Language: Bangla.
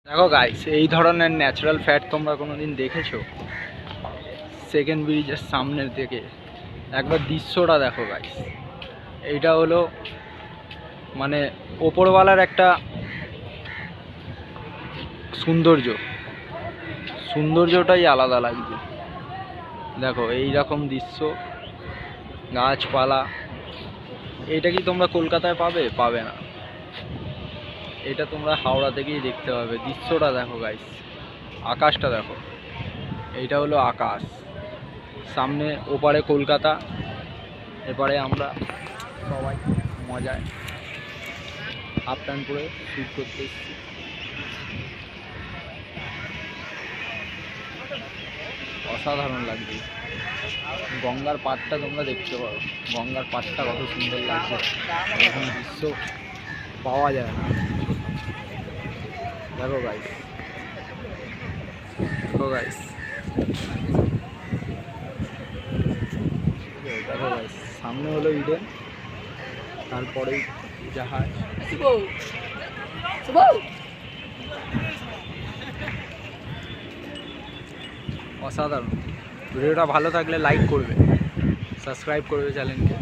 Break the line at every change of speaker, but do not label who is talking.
দেখো গাইস, এই ধরনের ন্যাচারাল ফ্যাট তোমরা কোনোদিন দেখেছো? সেকেন্ড ব্রিজের সামনের দিকে একবার দৃশ্যটা দেখো গাইস। এইটা হলো মানে ওপরওয়ালার একটা সৌন্দর্যটাই আলাদা লাগছে। দেখো এই রকম দৃশ্য, গাছপালা, এইটা কি তোমরা কলকাতায় পাবে? পাবে না। এটা তোমরা হাওড়া থেকেই দেখতে পাবে। দৃশ্যটা দেখো গাইস, আকাশটা দেখো। এইটা হলো আকাশ, সামনে ওপারে কলকাতা, এপারে আমরা সবাই মজায় হাফ প্যান্ট পরে শ্যুট করতে এসেছি। অসাধারণ লাগছে। গঙ্গার পাড়টা তোমরা দেখতে পারো, গঙ্গার পাড়টা কত সুন্দর লাগছে। এখন দৃশ্য পাওয়া যায় না। দেখো গাইস, দেখো গাইস, দেখো গাইস, সামনে হলো ইডেন, তারপরেই জাহাজ। অসাধারণ। ভিডিওটা ভালো থাকলে লাইক করবে, সাবস্ক্রাইব করবে চ্যানেলকে।